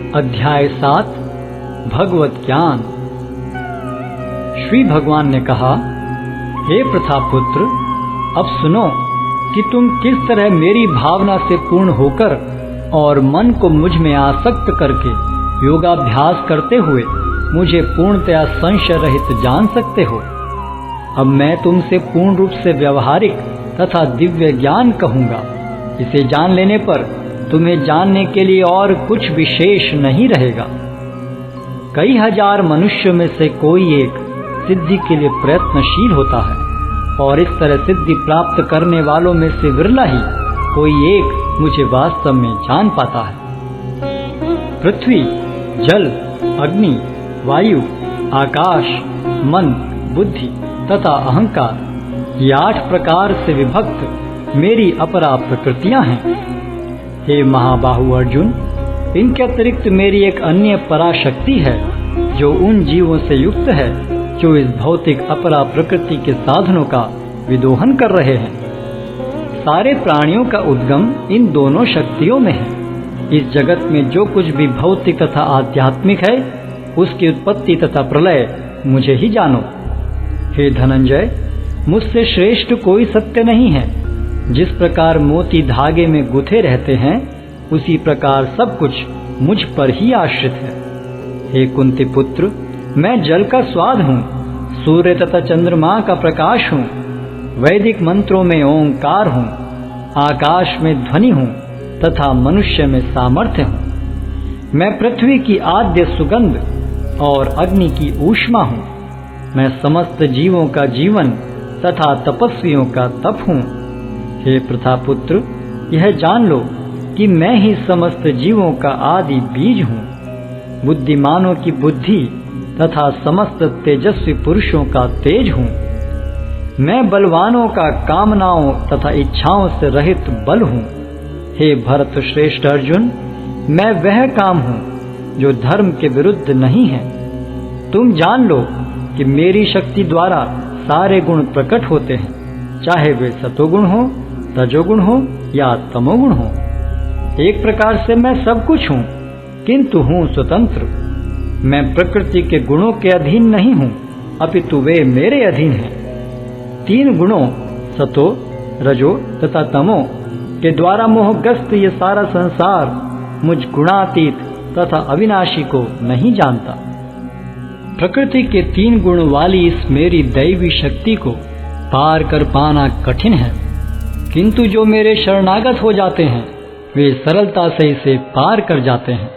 अध्याय 7 भगवत ज्ञान। श्री भगवान ने कहा, हे प्रथापुत्र, अब सुनो कि तुम किस तरह मेरी भावना से पूर्ण होकर और मन को मुझ में आसक्त करके योगाभ्यास करते हुए मुझे पूर्णतया संशय रहित जान सकते हो। अब मैं तुमसे पूर्ण रूप से व्यवहारिक तथा दिव्य ज्ञान कहूँगा। इसे जान लेने पर तुम्हें जानने के लिए और कुछ विशेष नहीं रहेगा। कई हजार मनुष्यों में से कोई एक सिद्धि के लिए प्रयत्नशील होता है और इस तरह सिद्धि प्राप्त करने वालों में से विरला ही कोई एक मुझे वास्तव में जान पाता है। पृथ्वी, जल, अग्नि, वायु, आकाश, मन, बुद्धि तथा अहंकार, ये 8 प्रकार से विभक्त मेरी अपरा प्रकृतियां हैं। हे महाबाहु अर्जुन, इनके अतिरिक्त मेरी एक अन्य पराशक्ति है जो उन जीवों से युक्त है जो इस भौतिक अपरा प्रकृति के साधनों का विदोहन कर रहे हैं। सारे प्राणियों का उद्गम इन दोनों शक्तियों में है। इस जगत में जो कुछ भी भौतिक तथा आध्यात्मिक है, उसकी उत्पत्ति तथा प्रलय मुझे ही जानो। हे धनंजय, मुझसे श्रेष्ठ कोई सत्य नहीं है। जिस प्रकार मोती धागे में गुथे रहते हैं, उसी प्रकार सब कुछ मुझ पर ही आश्रित है। हे कुंती पुत्र, मैं जल का स्वाद हूँ, सूर्य तथा चंद्रमा का प्रकाश हूँ, वैदिक मंत्रों में ओंकार हूँ, आकाश में ध्वनि हूँ तथा मनुष्य में सामर्थ्य हूँ। मैं पृथ्वी की आद्य सुगंध और अग्नि की ऊष्मा हूँ। मैं समस्त जीवों का जीवन तथा तपस्वियों का तप हूँ। हे प्रथापुत्र, यह जान लो कि मैं ही समस्त जीवों का आदि बीज हूँ। बुद्धिमानों की बुद्धि तथा समस्त तेजस्वी पुरुषों का तेज हूँ। मैं बलवानों का कामनाओं तथा इच्छाओं से रहित बल हूँ। हे भरत श्रेष्ठ अर्जुन, मैं वह काम हूँ जो धर्म के विरुद्ध नहीं है। तुम जान लो कि मेरी शक्ति द्वारा सारे गुण प्रकट होते हैं, चाहे वे सतोगुण हो, रजोगुण हो या तमोगुण हो। एक प्रकार से मैं सब कुछ हूँ, किंतु हूँ स्वतंत्र। मैं प्रकृति के गुणों के अधीन नहीं हूँ, अपितु वे मेरे अधीन हैं। 3 गुणों सतो, रजो तथा तमो के द्वारा मोहग्रस्त ये सारा संसार मुझ गुणातीत तथा अविनाशी को नहीं जानता। प्रकृति के 3 गुण वाली इस मेरी दैवी शक्ति को पार कर पाना कठिन है, किंतु जो मेरे शरणागत हो जाते हैं वे सरलता से इसे पार कर जाते हैं।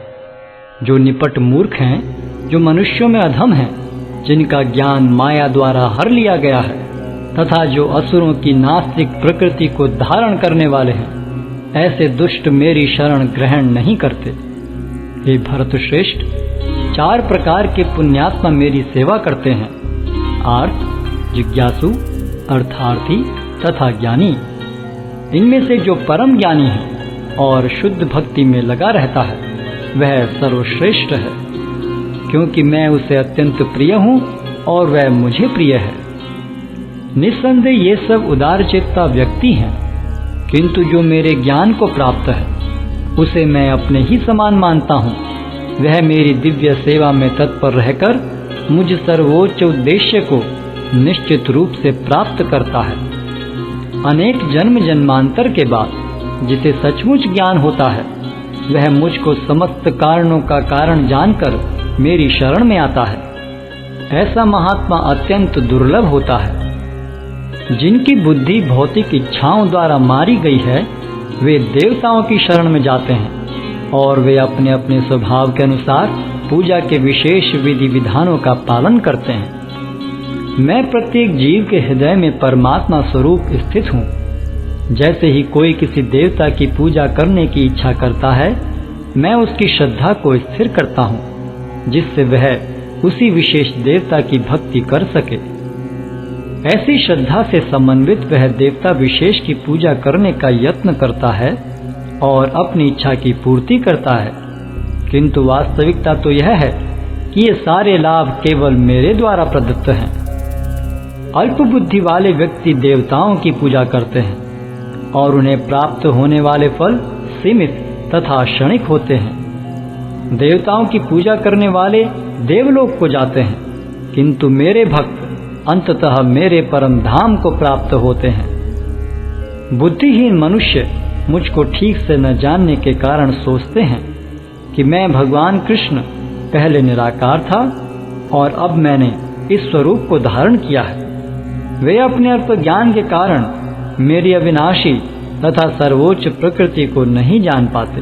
जो निपट मूर्ख हैं, जो मनुष्यों में अधम हैं, जिनका ज्ञान माया द्वारा हर लिया गया है तथा जो असुरों की नास्तिक प्रकृति को धारण करने वाले हैं, ऐसे दुष्ट मेरी शरण ग्रहण नहीं करते। हे भरत श्रेष्ठ, 4 प्रकार के पुण्यात्मा मेरी सेवा करते हैं: आर्त, जिज्ञासु, अर्थार्थी तथा ज्ञानी। इनमें से जो परम ज्ञानी है और शुद्ध भक्ति में लगा रहता है, वह सर्वश्रेष्ठ है, क्योंकि मैं उसे अत्यंत प्रिय हूँ और वह मुझे प्रिय है। निस्संदेह ये सब उदारचेता व्यक्ति हैं, किंतु जो मेरे ज्ञान को प्राप्त है, उसे मैं अपने ही समान मानता हूँ। वह मेरी दिव्य सेवा में तत्पर रहकर मुझ सर्वोच्च उद्देश्य को निश्चित रूप से प्राप्त करता है। अनेक जन्म जन्मांतर के बाद जिसे सचमुच ज्ञान होता है, वह मुझको समस्त कारणों का कारण जानकर मेरी शरण में आता है। ऐसा महात्मा अत्यंत दुर्लभ होता है। जिनकी बुद्धि भौतिक इच्छाओं द्वारा मारी गई है, वे देवताओं की शरण में जाते हैं और वे अपने अपने स्वभाव के अनुसार पूजा के विशेष विधि विधानों का पालन करते हैं। मैं प्रत्येक जीव के हृदय में परमात्मा स्वरूप स्थित हूँ। जैसे ही कोई किसी देवता की पूजा करने की इच्छा करता है, मैं उसकी श्रद्धा को स्थिर करता हूँ, जिससे वह उसी विशेष देवता की भक्ति कर सके। ऐसी श्रद्धा से समन्वित वह देवता विशेष की पूजा करने का यत्न करता है और अपनी इच्छा की पूर्ति करता है, किंतु वास्तविकता तो यह है कि ये सारे लाभ केवल मेरे द्वारा प्रदत्त हैं। अल्प बुद्धि वाले व्यक्ति देवताओं की पूजा करते हैं और उन्हें प्राप्त होने वाले फल सीमित तथा क्षणिक होते हैं। देवताओं की पूजा करने वाले देवलोक को जाते हैं, किंतु मेरे भक्त अंततः मेरे परम धाम को प्राप्त होते हैं। बुद्धिहीन मनुष्य मुझको ठीक से न जानने के कारण सोचते हैं कि मैं भगवान कृष्ण पहले निराकार था और अब मैंने इस स्वरूप को धारण किया है। वे अपने अल्प ज्ञान के कारण मेरी अविनाशी तथा सर्वोच्च प्रकृति को नहीं जान पाते।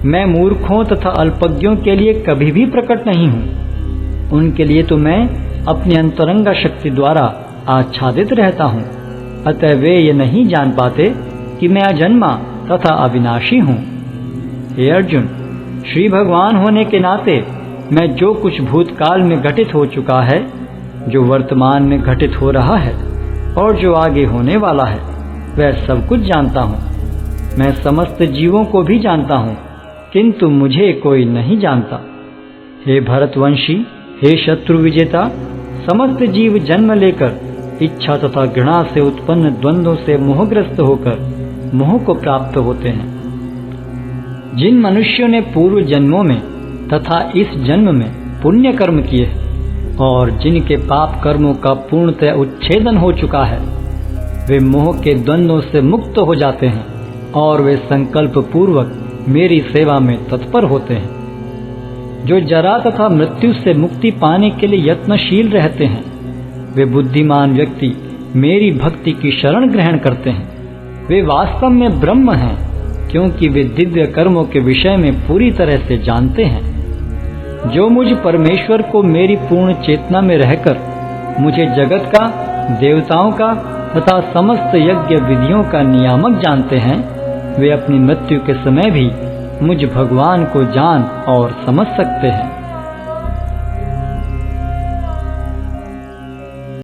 मैं मूर्खों तथा अल्पज्ञों के लिए कभी भी प्रकट नहीं हूँ। उनके लिए तो मैं अपनी अंतरंगा शक्ति द्वारा आच्छादित रहता हूँ। अतः वे ये नहीं जान पाते कि मैं अजन्मा तथा अविनाशी हूँ। हे अर्जुन, श्री भगवान होने के नाते मैं जो कुछ भूतकाल में घटित हो चुका है, जो वर्तमान में घटित हो रहा है और जो आगे होने वाला है, वह सब कुछ जानता हूँ। मैं समस्त जीवों को भी जानता हूँ, किंतु मुझे कोई नहीं जानता। हे भरतवंशी, हे शत्रु विजेता, समस्त जीव जन्म लेकर इच्छा तथा घृणा से उत्पन्न द्वंद्वों से मोहग्रस्त होकर मोह को प्राप्त होते हैं। जिन मनुष्यों ने पूर्व जन्मों में तथा इस जन्म में पुण्य कर्म किए और जिनके पाप कर्मों का पूर्णतः उच्छेदन हो चुका है, वे मोह के द्वंद्वों से मुक्त हो जाते हैं और वे संकल्प पूर्वक मेरी सेवा में तत्पर होते हैं। जो जरा तथा मृत्यु से मुक्ति पाने के लिए यत्नशील रहते हैं, वे बुद्धिमान व्यक्ति मेरी भक्ति की शरण ग्रहण करते हैं। वे वास्तव में ब्रह्म हैं, क्योंकि वे दिव्य कर्मों के विषय में पूरी तरह से जानते हैं। जो मुझ परमेश्वर को मेरी पूर्ण चेतना में रहकर मुझे जगत का, देवताओं का तथा समस्त यज्ञ विधियों का नियामक जानते हैं, वे अपनी मृत्यु के समय भी मुझ भगवान को जान और समझ सकते हैं।